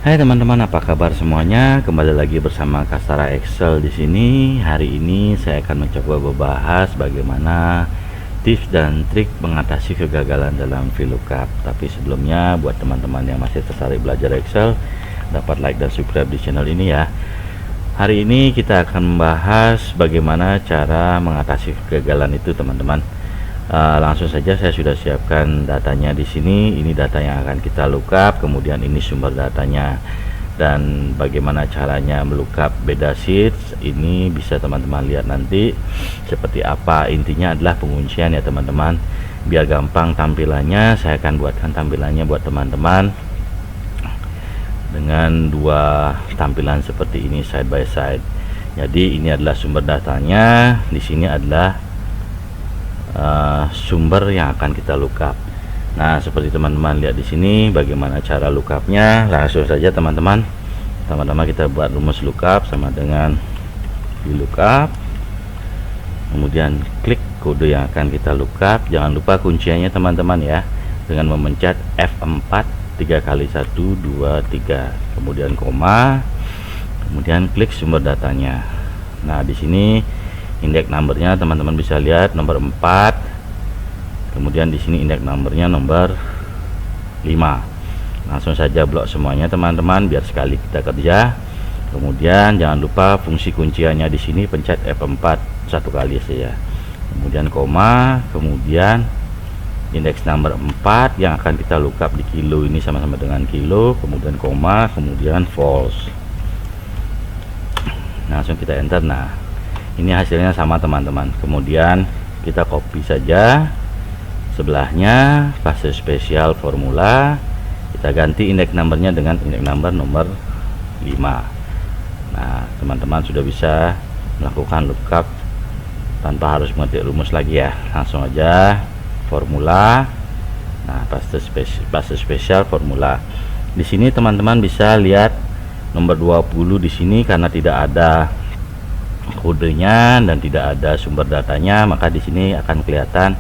Hai teman-teman, apa kabar semuanya? Kembali lagi bersama Kastara Excel di sini. Hari ini saya akan mencoba membahas bagaimana tips dan trik mengatasi kegagalan dalam VLOOKUP. Tapi sebelumnya, buat teman-teman yang masih tertarik belajar Excel, dapat like dan subscribe di channel ini ya. Hari ini kita akan membahas bagaimana cara mengatasi kegagalan itu, teman-teman. Langsung saja, saya sudah siapkan datanya di sini. Ini data yang akan kita lookup, kemudian ini sumber datanya, dan bagaimana caranya melookup beda sheets ini bisa teman-teman lihat nanti seperti apa. Intinya adalah penguncian ya teman-teman. Biar gampang tampilannya, saya akan buatkan tampilannya buat teman-teman dengan dua tampilan seperti ini, side by side. Jadi ini adalah sumber datanya, di sini adalah sumber yang akan kita lookup. Nah, seperti teman-teman lihat di sini bagaimana cara lookupnya. Langsung saja teman-teman. Pertama-tama kita buat rumus lookup sama dengan di lookup. Kemudian klik kode yang akan kita lookup. Jangan lupa kunciannya teman-teman ya, dengan memencet F4 3 kali 1 2 3, kemudian koma, kemudian klik sumber datanya. Nah, di sini indeks numbernya teman-teman bisa lihat nomor 4, kemudian di sini indeks numbernya nomor 5. Langsung saja blok semuanya teman-teman biar sekali kita kerja. Kemudian jangan lupa fungsi kunciannya di sini, pencet F4 satu kali saja, kemudian koma, kemudian indeks number 4 yang akan kita lookup di kilo ini sama-sama dengan kilo, kemudian koma, kemudian false. Langsung kita enter. Nah, ini hasilnya sama teman-teman. Kemudian kita copy saja sebelahnya, fase spesial formula, kita ganti indeks numbernya dengan indeks number nomor 5. Nah, teman-teman sudah bisa melakukan lookup tanpa harus mengetik rumus lagi ya. Langsung aja formula. Nah, fase spesial formula. Di sini teman-teman bisa lihat nomor 20 di sini karena tidak ada kodenya dan tidak ada sumber datanya, maka di sini akan kelihatan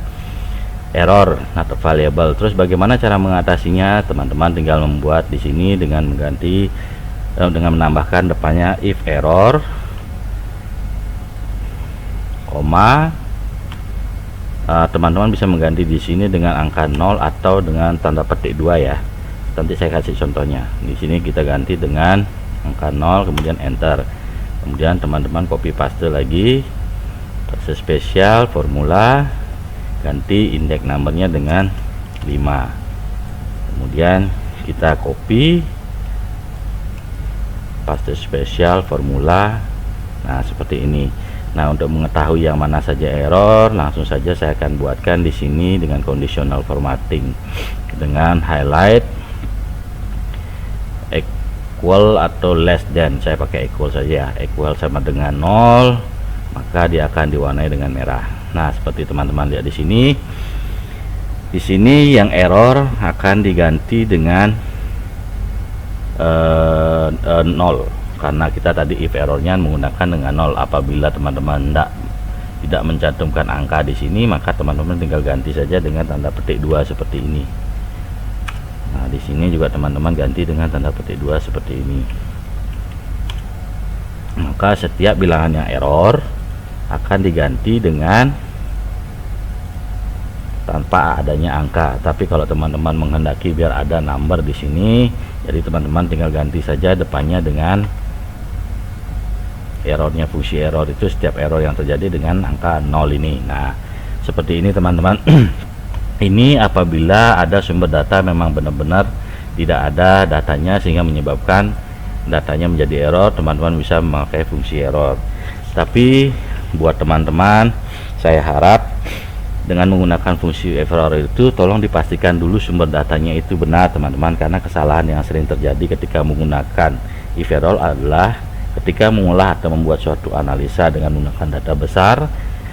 error not available. Terus bagaimana cara mengatasinya? Teman-teman tinggal membuat di sini dengan mengganti dengan menambahkan depannya if error, koma. Teman-teman bisa mengganti di sini dengan angka 0 atau dengan tanda petik 2 ya. Nanti saya kasih contohnya. Di sini kita ganti dengan angka 0 kemudian enter. Kemudian teman-teman copy paste lagi, fase spesial formula, ganti indeks numbernya dengan 5. Kemudian kita copy paste spesial formula. Nah, seperti ini. Nah, untuk mengetahui yang mana saja error, langsung saja saya akan buatkan di sini dengan conditional formatting dengan highlight equal atau less than. Saya pakai equal saja, equal sama dengan 0, maka dia akan diwarnai dengan merah. Nah, seperti teman-teman lihat di sini. Di sini yang error akan diganti dengan 0 karena kita tadi if errornya menggunakan dengan 0. Apabila teman-teman tidak mencantumkan angka di sini, maka teman-teman tinggal ganti saja dengan tanda petik 2 seperti ini. Nah, di sini juga teman-teman ganti dengan tanda petik 2 seperti ini. Maka setiap bilangan yang error akan diganti dengan tanpa adanya angka. Tapi kalau teman-teman menghendaki biar ada number di sini, jadi teman-teman tinggal ganti saja depannya dengan errornya, fungsi error itu setiap error yang terjadi dengan angka 0 ini. Nah, seperti ini teman-teman. Ini apabila ada sumber data memang benar-benar tidak ada datanya sehingga menyebabkan datanya menjadi error, teman-teman bisa memakai fungsi error. Tapi buat teman-teman, saya harap dengan menggunakan fungsi error itu tolong dipastikan dulu sumber datanya itu benar teman-teman, karena kesalahan yang sering terjadi ketika menggunakan if error adalah ketika mengolah atau membuat suatu analisa dengan menggunakan data besar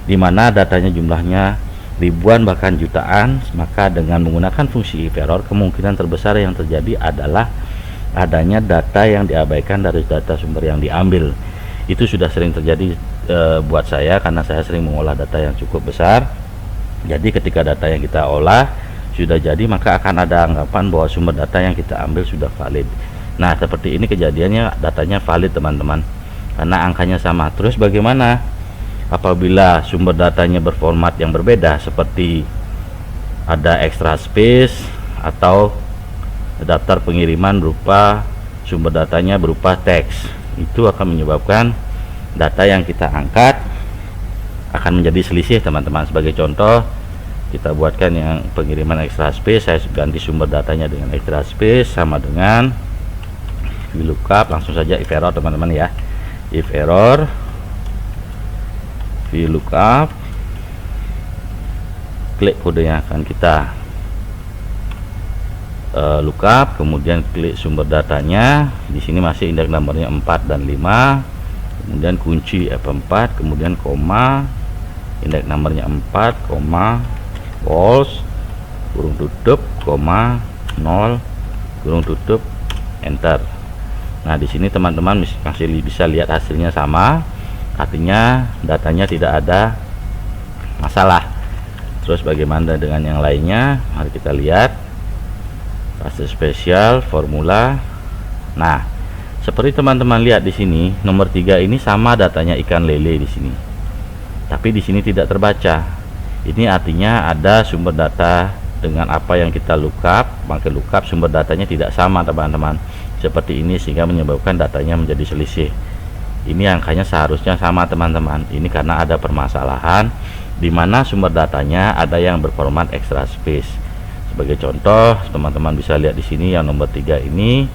di mana datanya jumlahnya ribuan bahkan jutaan, maka dengan menggunakan fungsi if error kemungkinan terbesar yang terjadi adalah adanya data yang diabaikan dari data sumber yang diambil. Itu sudah sering terjadi buat saya karena saya sering mengolah data yang cukup besar. Jadi ketika data yang kita olah sudah jadi, maka akan ada anggapan bahwa sumber data yang kita ambil sudah valid. Nah, seperti ini kejadiannya, datanya valid teman-teman, karena angkanya sama. Terus bagaimana apabila sumber datanya berformat yang berbeda, seperti ada extra space atau daftar pengiriman berupa sumber datanya berupa teks? Itu akan menyebabkan data yang kita angkat akan menjadi selisih teman-teman. Sebagai contoh, kita buatkan yang pengiriman extra space, saya ganti sumber datanya dengan extra space sama dengan VLOOKUP. Langsung saja if error teman-teman ya, if error VLOOKUP, klik kode yang akan kita lookup, kemudian klik sumber datanya. Di sini masih indeks nomornya 4 dan 5, kemudian kunci F4, kemudian koma, indeks nomornya 4, koma, false, kurung tutup, koma, 0, kurung tutup, enter. Nah, di sini teman-teman masih bisa lihat hasilnya sama, artinya datanya tidak ada masalah. Terus bagaimana dengan yang lainnya? Mari kita lihat. Paste spesial, formula. Nah, seperti teman-teman lihat di sini, nomor 3 ini sama datanya ikan lele di sini, tapi di sini tidak terbaca. Ini artinya ada sumber data dengan apa yang kita lookup, maka lookup sumber datanya tidak sama teman-teman, seperti ini, sehingga menyebabkan datanya menjadi selisih. Ini angkanya seharusnya sama teman-teman. Ini karena ada permasalahan di mana sumber datanya ada yang berformat extra space. Sebagai contoh, teman-teman bisa lihat di sini yang nomor 3 ini,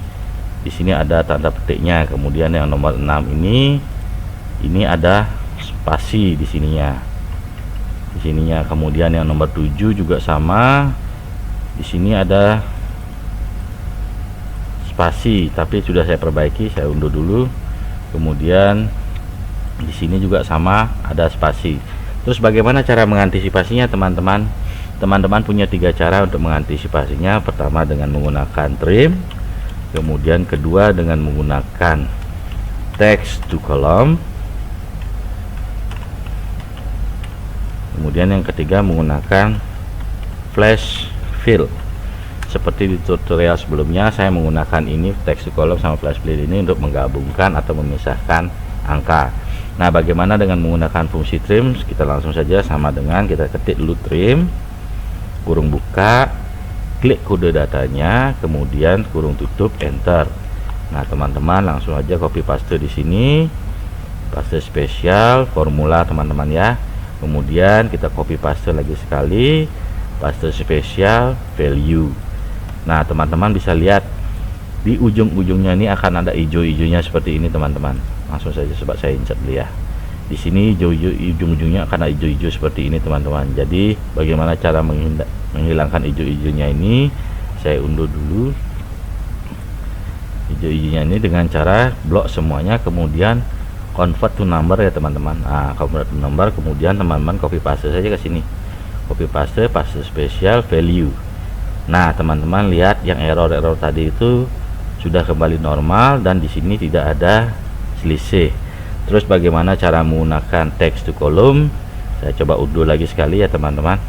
di sini ada tanda petiknya. Kemudian yang nomor 6 ini ada spasi di sininya. Kemudian yang nomor 7 juga sama, di sini ada spasi, tapi sudah saya perbaiki, saya unduh dulu. Kemudian di sini juga sama, ada spasi. Terus bagaimana cara mengantisipasinya teman-teman? Teman-teman punya 3 cara untuk mengantisipasinya. Pertama dengan menggunakan trim, kemudian kedua dengan menggunakan text to column, kemudian yang ketiga menggunakan flash fill. Seperti di tutorial sebelumnya, saya menggunakan ini text to column sama flash fill ini untuk menggabungkan atau memisahkan angka. Nah, bagaimana dengan menggunakan fungsi trim? Kita langsung saja, sama dengan kita ketik dulu trim, kurung buka, klik kode datanya, kemudian kurung tutup, enter. Nah, teman-teman langsung aja copy paste di sini, paste spesial, formula teman-teman ya. Kemudian kita copy paste lagi sekali, paste spesial, value. Nah, teman-teman bisa lihat di ujung-ujungnya ini akan ada hijau-hijaunya seperti ini teman-teman. Langsung saja coba saya insert dulu ya. Di sini ujung-ujungnya akan ada hijau-hijau seperti ini teman-teman. Jadi bagaimana cara menghilangkan hijau-hijaunya ini? Saya unduh dulu hijau-hijaunya ini dengan cara blok semuanya, kemudian convert to number ya teman-teman. Nah, convert to number, kemudian teman-teman copy paste saja ke sini, copy paste, paste spesial, value. Nah, teman-teman lihat yang error-error tadi itu sudah kembali normal dan di sini tidak ada selisih. Terus bagaimana cara menggunakan text to column? Saya coba unduh lagi sekali ya teman-teman.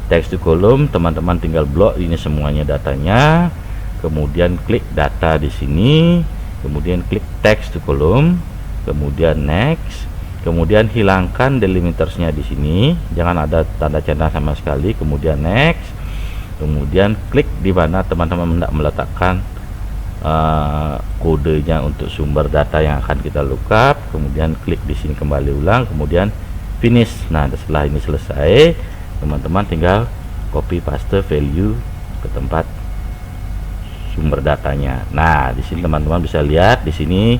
Text to column, teman-teman tinggal blok ini semuanya datanya, kemudian klik data di sini, kemudian klik text to column, kemudian next, kemudian hilangkan delimitersnya di sini, jangan ada tanda centang sama sekali, kemudian next, kemudian klik di mana teman-teman hendak meletakkan kodenya untuk sumber data yang akan kita lookup, kemudian klik di sini kembali ulang, kemudian finish. Nah, setelah ini selesai, teman-teman tinggal copy paste value ke tempat sumber datanya. Nah, di sini teman-teman bisa lihat di sini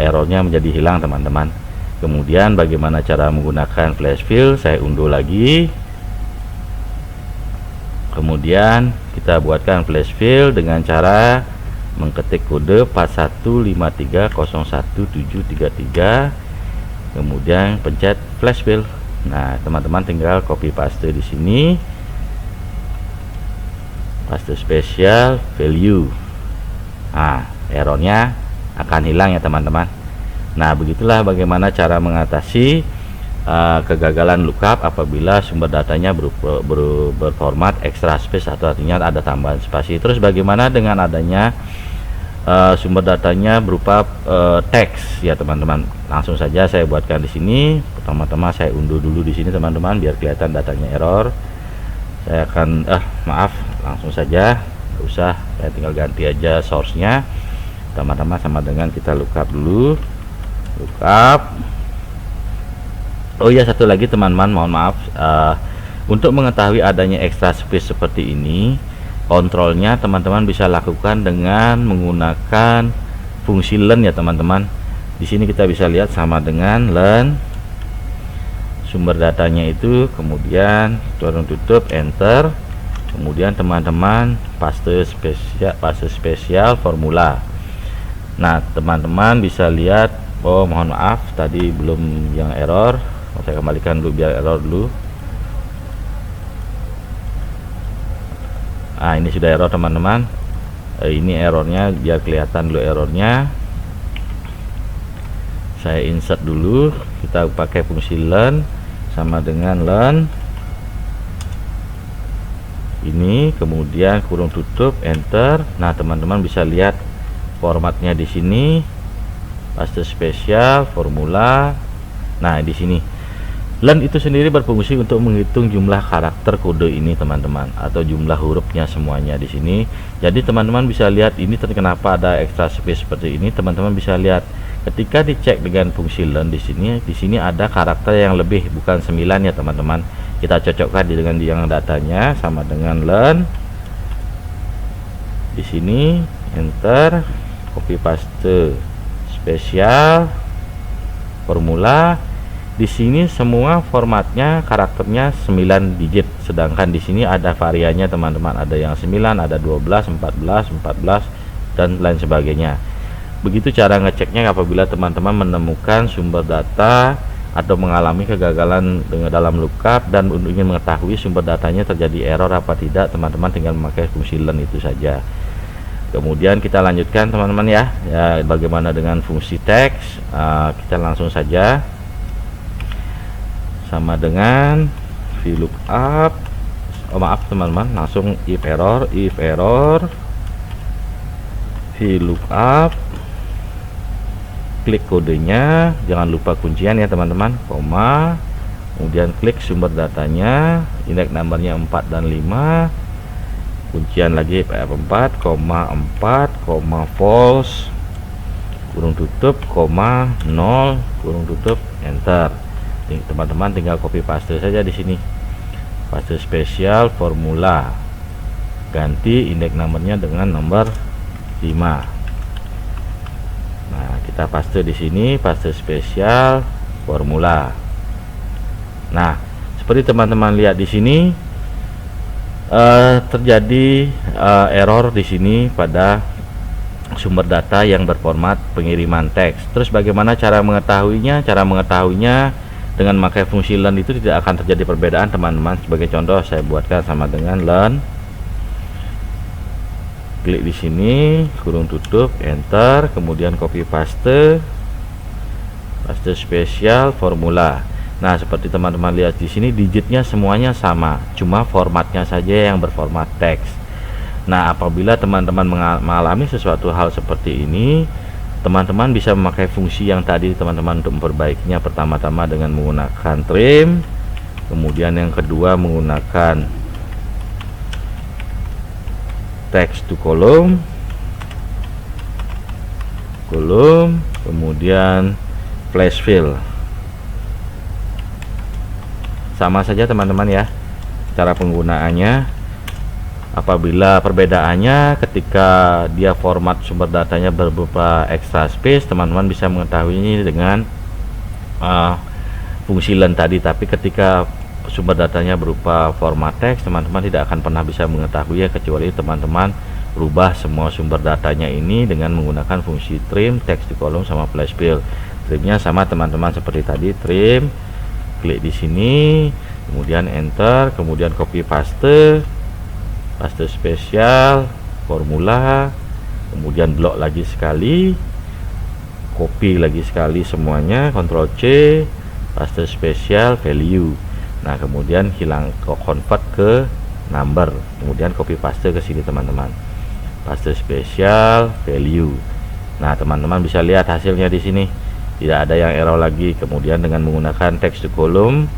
errornya menjadi hilang teman-teman. Kemudian bagaimana cara menggunakan flash fill? Saya unduh lagi. Kemudian kita buatkan flash fill dengan cara mengetik kode 4153017733, kemudian pencet flash fill. Nah, teman-teman tinggal copy paste di sini, paste spesial, value. Nah, errornya akan hilang ya teman-teman. Nah, begitulah bagaimana cara mengatasi kegagalan lookup apabila sumber datanya berformat extra space, atau artinya ada tambahan spasi. Terus bagaimana dengan adanya sumber datanya berupa teks ya teman-teman. Langsung saja saya buatkan di sini. Pertama-tama saya unduh dulu di sini teman-teman biar kelihatan datanya error. Saya akan maaf, langsung saja, nggak usah, saya tinggal ganti aja source-nya. Pertama-tama sama dengan kita lookup dulu, lookup. Oh ya, satu lagi teman-teman, mohon maaf, untuk mengetahui adanya extra space seperti ini, kontrolnya teman-teman bisa lakukan dengan menggunakan fungsi learn ya teman-teman. Di sini kita bisa lihat sama dengan learn sumber datanya itu, kemudian kurung tutup enter, kemudian teman-teman paste spesial formula. Nah teman-teman bisa lihat, oh mohon maaf tadi belum yang error, saya kembalikan dulu biar error dulu. Ini sudah error teman-teman. Ini errornya, biar kelihatan dulu errornya. Saya insert dulu, kita pakai fungsi learn sama dengan learn ini, kemudian kurung tutup enter. Nah teman-teman bisa lihat formatnya di sini, paste spesial formula. Nah di sini learn itu sendiri berfungsi untuk menghitung jumlah karakter kode ini teman-teman, atau jumlah hurufnya semuanya di sini. Jadi teman-teman bisa lihat ini kenapa ada extra space seperti ini. Teman-teman bisa lihat ketika dicek dengan fungsi learn di sini ada karakter yang lebih, bukan 9 ya teman-teman. Kita cocokkan dengan yang datanya sama dengan learn. Di sini enter, copy paste spesial formula. Di sini semua formatnya karakternya 9 digit, sedangkan di sini ada variannya teman-teman, ada yang 9, ada 12, 14 dan lain sebagainya. Begitu cara ngeceknya apabila teman-teman menemukan sumber data atau mengalami kegagalan dengan dalam lookup dan ingin mengetahui sumber datanya terjadi error apa tidak, teman-teman tinggal memakai fungsi learn itu saja. Kemudian kita lanjutkan teman-teman ya, bagaimana dengan fungsi teks. Kita langsung saja sama dengan VLOOKUP. Oh maaf teman-teman, langsung if error VLOOKUP, klik kodenya, jangan lupa kuncian ya teman-teman, koma, kemudian klik sumber datanya, indeks nomornya 4 dan 5, kuncian lagi F4, false, kurung tutup, 0, kurung tutup, enter. Teman-teman tinggal copy paste saja di sini, paste spesial formula, ganti indeks nomornya dengan nomor 5. Nah kita paste di sini, paste spesial formula. Nah seperti teman-teman lihat di sini, terjadi error di sini pada sumber data yang berformat pengiriman teks. Terus bagaimana cara mengetahuinya? Cara mengetahuinya dengan memakai fungsi learn itu tidak akan terjadi perbedaan teman-teman. Sebagai contoh saya buatkan sama dengan learn, klik di sini, kurung tutup, enter, kemudian copy paste spesial formula. Nah seperti teman-teman lihat di sini, digitnya semuanya sama, cuma formatnya saja yang berformat teks. Nah apabila teman-teman mengalami sesuatu hal seperti ini, teman-teman bisa memakai fungsi yang tadi teman-teman untuk memperbaikinya. Pertama-tama dengan menggunakan trim, kemudian yang kedua menggunakan text to column, kemudian flash fill. Sama saja teman-teman ya cara penggunaannya. Apabila perbedaannya ketika dia format sumber datanya berupa extra space, teman-teman bisa mengetahuinya dengan fungsi learn tadi. Tapi ketika sumber datanya berupa format teks, teman-teman tidak akan pernah bisa mengetahuinya kecuali teman-teman rubah semua sumber datanya ini dengan menggunakan fungsi trim, text to column sama flash fill. Trimnya sama teman-teman seperti tadi, trim, klik di sini, kemudian enter, kemudian copy paste spesial formula, kemudian blok lagi sekali, copy lagi sekali semuanya, Ctrl C, paste spesial value. Nah kemudian hilang, convert ke number, kemudian copy paste ke sini teman-teman. paste spesial, value. Nah, teman-teman bisa lihat hasilnya di sini. Tidak ada yang error lagi. Kemudian dengan menggunakan text to column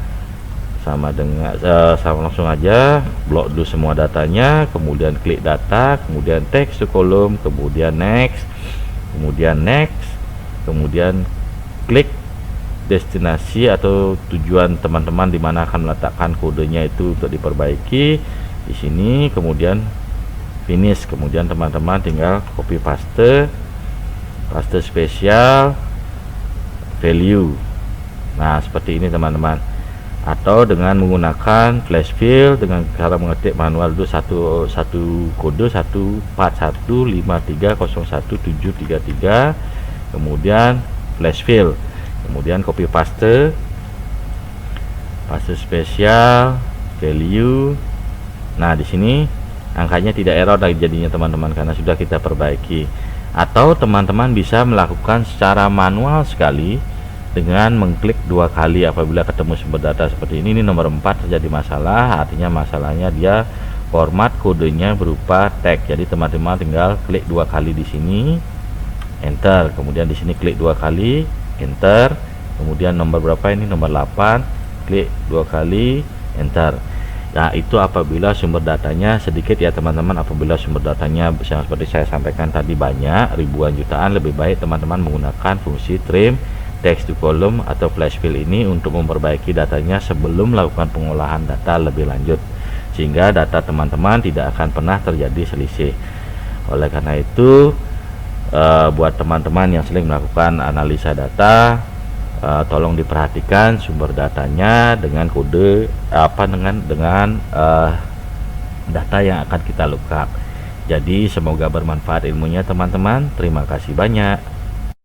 sama dengan sama langsung aja blok dulu semua datanya, kemudian klik data, kemudian text to column, kemudian next, kemudian klik destinasi atau tujuan teman-teman di mana akan meletakkan kodenya itu untuk diperbaiki di sini, kemudian finish. Kemudian teman-teman tinggal copy paste spesial value. Nah, seperti ini teman-teman. Atau dengan menggunakan flash fill dengan cara mengetik manual dulu satu kode 1415301733, kemudian flash fill, kemudian copy paste spesial value. Nah, di sini angkanya tidak error lagi jadinya teman-teman karena sudah kita perbaiki. Atau teman-teman bisa melakukan secara manual sekali dengan mengklik 2 kali apabila ketemu sumber data seperti ini. Ini nomor 4 terjadi masalah, artinya masalahnya dia format kodenya berupa tag. Jadi teman-teman tinggal klik 2 kali di sini, enter, kemudian di sini klik 2 kali, enter, kemudian nomor berapa ini, nomor 8, klik 2 kali, enter. Nah, itu apabila sumber datanya sedikit ya teman-teman. Apabila sumber datanya yang seperti saya sampaikan tadi banyak, ribuan jutaan, lebih baik teman-teman menggunakan fungsi trim text to column atau flash fill ini untuk memperbaiki datanya sebelum melakukan pengolahan data lebih lanjut, sehingga data teman-teman tidak akan pernah terjadi selisih. Oleh karena itu, buat teman-teman yang sering melakukan analisa data, tolong diperhatikan sumber datanya dengan kode dengan data yang akan kita lookup. Jadi semoga bermanfaat ilmunya teman-teman. Terima kasih banyak.